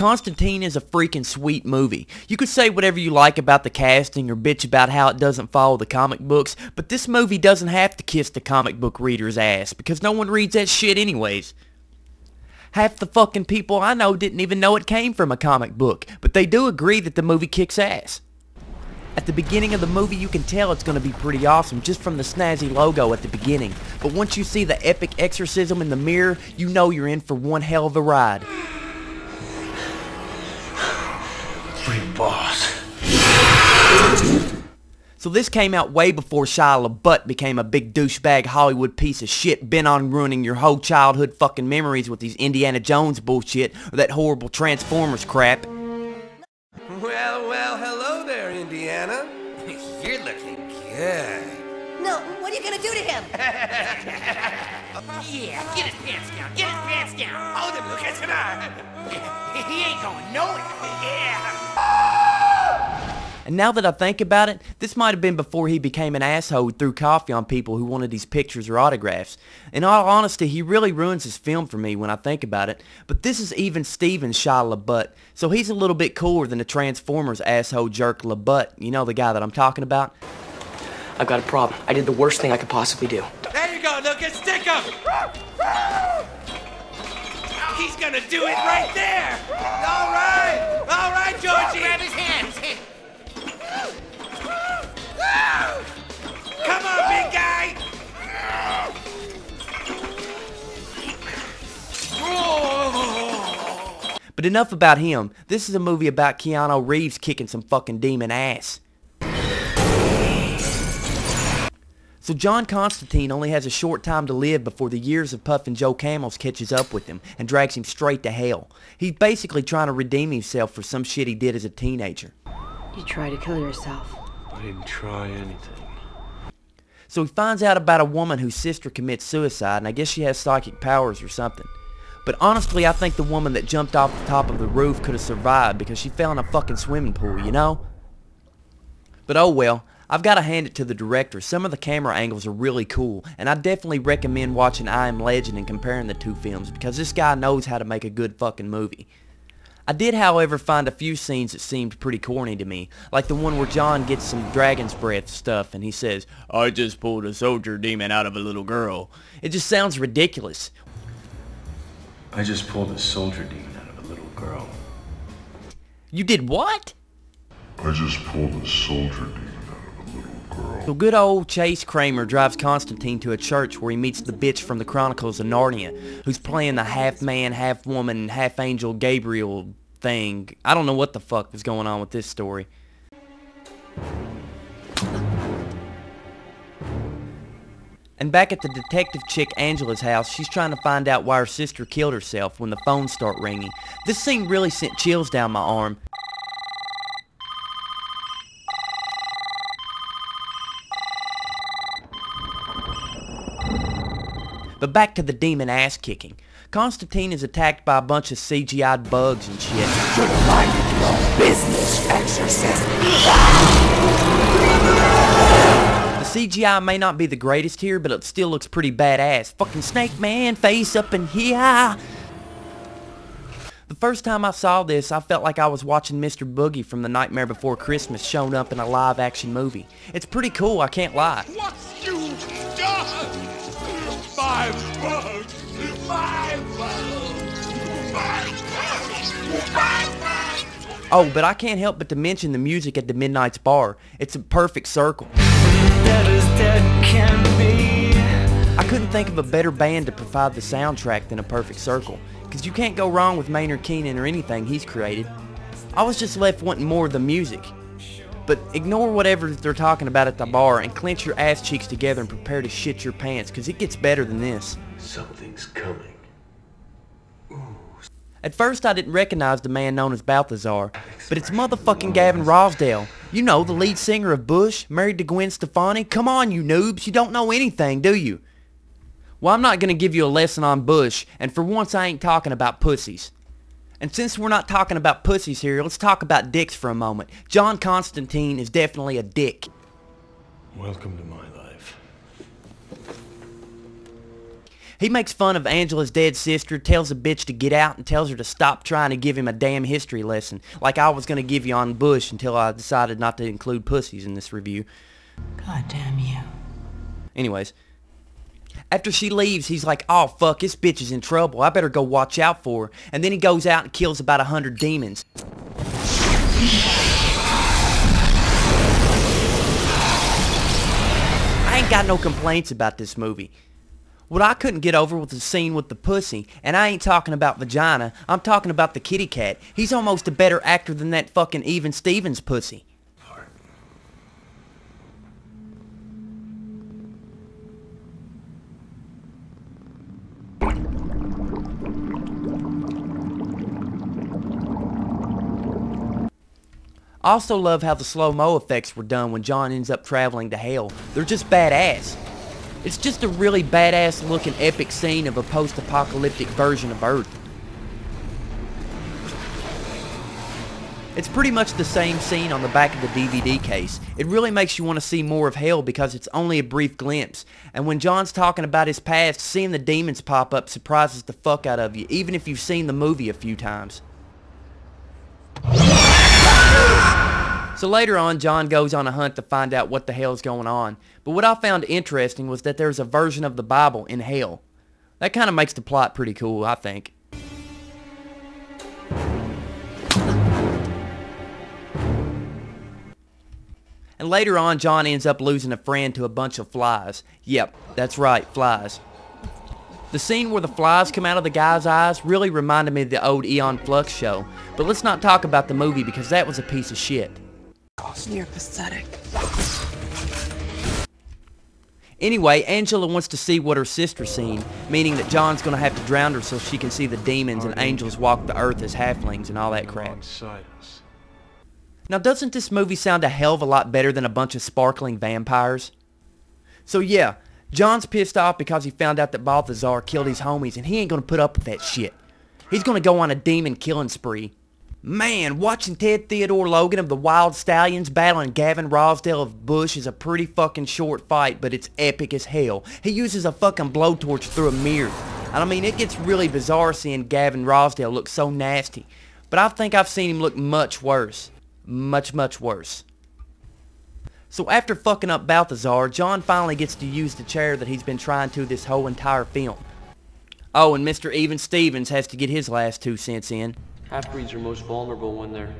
Constantine is a freaking sweet movie. You could say whatever you like about the casting or bitch about how it doesn't follow the comic books, but this movie doesn't have to kiss the comic book reader's ass, because no one reads that shit anyways. Half the fucking people I know didn't even know it came from a comic book, but they do agree that the movie kicks ass. At the beginning of the movie, you can tell it's going to be pretty awesome just from the snazzy logo at the beginning. But once you see the epic exorcism in the mirror, you know you're in for one hell of a ride. Free boss. So this came out way before Shia LaBeouf became a big douchebag Hollywood piece of shit bent on ruining your whole childhood fucking memories with these Indiana Jones bullshit or that horrible Transformers crap. Well, hello there, Indiana. You're looking good. No, what are you gonna do to him? Yeah, get his pants down, get his pants down. Hold him, look at tonight. He ain't going nowhere. Yeah. And now that I think about it, this might have been before he became an asshole who threw coffee on people who wanted these pictures or autographs. In all honesty, he really ruins his film for me when I think about it. But this is even Steven's Shia LaBeouf, so he's a little bit cooler than the Transformers asshole jerk LaBeouf. You know the guy that I'm talking about? I've got a problem. I did the worst thing I could possibly do. There you go, Lucas, stick him. He's gonna do it right there. All right, Georgie. Grab his hands. Come on, big guy. But enough about him. This is a movie about Keanu Reeves kicking some fucking demon ass. So John Constantine only has a short time to live before the years of Puffin' Joe Camels catches up with him and drags him straight to hell. He's basically trying to redeem himself for some shit he did as a teenager. You tried to kill yourself. I didn't try anything. So he finds out about a woman whose sister commits suicide, and I guess she has psychic powers or something. But honestly, I think the woman that jumped off the top of the roof could have survived because she fell in a fucking swimming pool, you know? But oh well. I've got to hand it to the director. Some of the camera angles are really cool, and I definitely recommend watching I Am Legend and comparing the two films because this guy knows how to make a good fucking movie. I did, however, find a few scenes that seemed pretty corny to me, like the one where John gets some dragon's breath stuff and he says, "I just pulled a soldier demon out of a little girl." It just sounds ridiculous. I just pulled a soldier demon out of a little girl. You did what? I just pulled a soldier demon. So good old Chase Kramer drives Constantine to a church where he meets the bitch from the Chronicles of Narnia, who's playing the half-man, half-woman, half-angel Gabriel thing. I don't know what the fuck was going on with this story. And back at the detective chick Angela's house, she's trying to find out why her sister killed herself when the phones start ringing. This scene really sent chills down my arm. But back to the demon ass kicking. Constantine is attacked by a bunch of CGI'd bugs and shit. Should have minded your business, exorcist. The CGI may not be the greatest here, but it still looks pretty badass. Fucking Snake Man, face up in here. The first time I saw this, I felt like I was watching Mr. Boogie from The Nightmare Before Christmas shown up in a live action movie. It's pretty cool, I can't lie. What you done? My bugs! My bugs! My bugs! My bugs! Oh, but I can't help but to mention the music at the Midnight's Bar. It's a perfect circle. I couldn't think of a better band to provide the soundtrack than A Perfect Circle, because you can't go wrong with Maynard Keenan or anything he's created. I was just left wanting more of the music. But ignore whatever they're talking about at the bar and clench your ass cheeks together and prepare to shit your pants, because it gets better than this. Something's coming. Ooh. At first I didn't recognize the man known as Balthazar, but it's motherfucking Gavin Rosdale. You know, the lead singer of Bush, married to Gwen Stefani. Come on, you noobs, you don't know anything, do you? Well, I'm not going to give you a lesson on Bush, and for once I ain't talking about pussies. And since we're not talking about pussies here, let's talk about dicks for a moment. John Constantine is definitely a dick. Welcome to my life. He makes fun of Angela's dead sister, tells the bitch to get out, and tells her to stop trying to give him a damn history lesson, like I was going to give you on Bush until I decided not to include pussies in this review. God damn you. Anyways, after she leaves, he's like, oh fuck, this bitch is in trouble. I better go watch out for her. And then he goes out and kills about 100 demons. I ain't got no complaints about this movie. What I couldn't get over was the scene with the pussy, and I ain't talking about vagina, I'm talking about the kitty cat. He's almost a better actor than that fucking Even Stevens pussy. I also love how the slow-mo effects were done when John ends up traveling to hell. They're just badass. It's just a really badass looking epic scene of a post-apocalyptic version of Earth. It's pretty much the same scene on the back of the DVD case. It really makes you want to see more of hell because it's only a brief glimpse. And when John's talking about his past, seeing the demons pop up surprises the fuck out of you, even if you've seen the movie a few times. So later on, John goes on a hunt to find out what the hell's going on. But what I found interesting was that there's a version of the Bible in hell. That kind of makes the plot pretty cool, I think. And later on, John ends up losing a friend to a bunch of flies. Yep, that's right, flies. The scene where the flies come out of the guy's eyes really reminded me of the old Eon Flux show. But let's not talk about the movie because that was a piece of shit. You're pathetic. Anyway, Angela wants to see what her sister's seen, meaning that John's gonna have to drown her so she can see the demons and angels walk the earth as halflings and all that crap. Now doesn't this movie sound a hell of a lot better than a bunch of sparkling vampires? So yeah, John's pissed off because he found out that Balthazar killed his homies and he ain't gonna put up with that shit. He's gonna go on a demon killing spree. Man, watching Ted Theodore Logan of the Wild Stallions battling Gavin Rosdale of Bush is a pretty fucking short fight, but it's epic as hell. He uses a fucking blowtorch through a mirror. And I mean, it gets really bizarre seeing Gavin Rosdale look so nasty. But I think I've seen him look much worse. Much, much worse. So after fucking up Balthazar, John finally gets to use the chair that he's been trying to this whole entire film. Oh, and Mr. Even Stevens has to get his last 2 cents in. Half-breeds are most vulnerable when their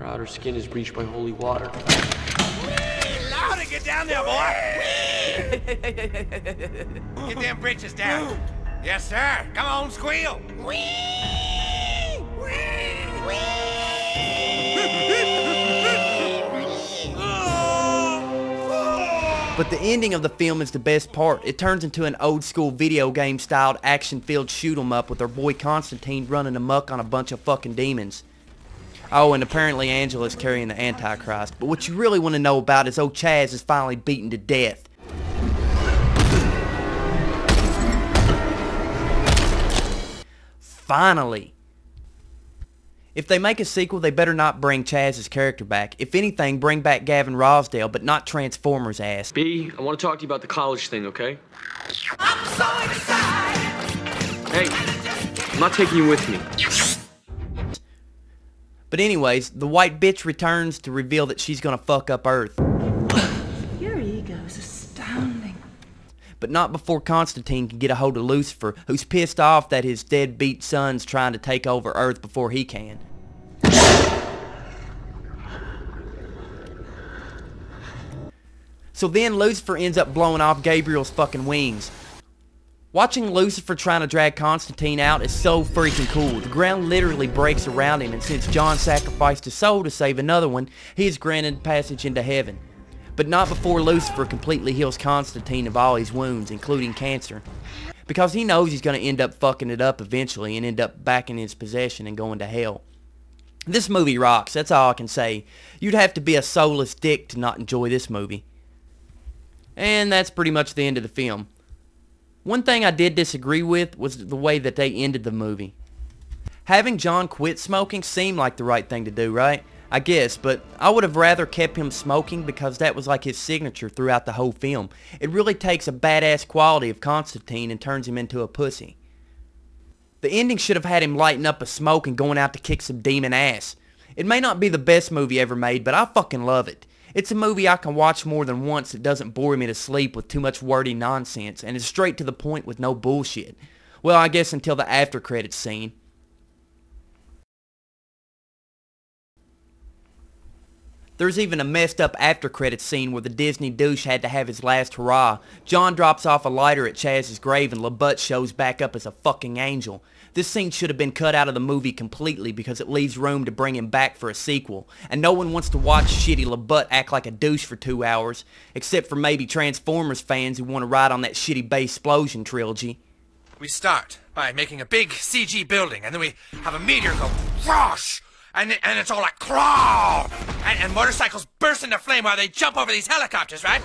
outer skin is breached by holy water. Louder, get down there, boy! Get them britches down. Yes, sir. Come on, squeal. But the ending of the film is the best part. It turns into an old school video game styled action filled shoot 'em up with our boy Constantine running amok on a bunch of fucking demons. Oh, and apparently Angela's carrying the Antichrist. But what you really want to know about is old Chaz is finally beaten to death. Finally. If they make a sequel, they better not bring Chaz's character back. If anything, bring back Gavin Rosdale, but not Transformers ass. B, I want to talk to you about the college thing, okay? I'm so excited. Hey, I'm not taking you with me. But anyways, the white bitch returns to reveal that she's gonna fuck up Earth. Your ego is astounding. But not before Constantine can get a hold of Lucifer, who's pissed off that his deadbeat son's trying to take over Earth before he can. So then Lucifer ends up blowing off Gabriel's fucking wings. Watching Lucifer trying to drag Constantine out is so freaking cool. The ground literally breaks around him, and since John sacrificed his soul to save another one, he is granted passage into heaven. But not before Lucifer completely heals Constantine of all his wounds, including cancer. Because he knows he's going to end up fucking it up eventually and end up back in his possession and going to hell. This movie rocks, that's all I can say. You'd have to be a soulless dick to not enjoy this movie. And that's pretty much the end of the film. One thing I did disagree with was the way that they ended the movie. Having John quit smoking seemed like the right thing to do, right? I guess, but I would have rather kept him smoking because that was like his signature throughout the whole film. It really takes a badass quality of Constantine and turns him into a pussy. The ending should have had him lighting up a smoke and going out to kick some demon ass. It may not be the best movie ever made, but I fucking love it. It's a movie I can watch more than once that doesn't bore me to sleep with too much wordy nonsense and is straight to the point with no bullshit. Well, I guess until the after credits scene. There's even a messed up after credits scene where the Disney douche had to have his last hurrah. John drops off a lighter at Chaz's grave and LaButte shows back up as a fucking angel. This scene should have been cut out of the movie completely because it leaves room to bring him back for a sequel. And no one wants to watch shitty LaButte act like a douche for 2 hours, except for maybe Transformers fans who want to ride on that shitty Base Explosion trilogy. We start by making a big CG building, and then we have a meteor go whoosh, and it's all like crawl, and motorcycles burst into flame while they jump over these helicopters, right?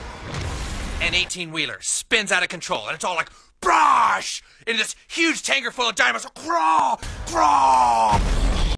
An 18-wheeler spins out of control, and it's all like brush into this huge tanker full of dynamos. Crawl, crawl.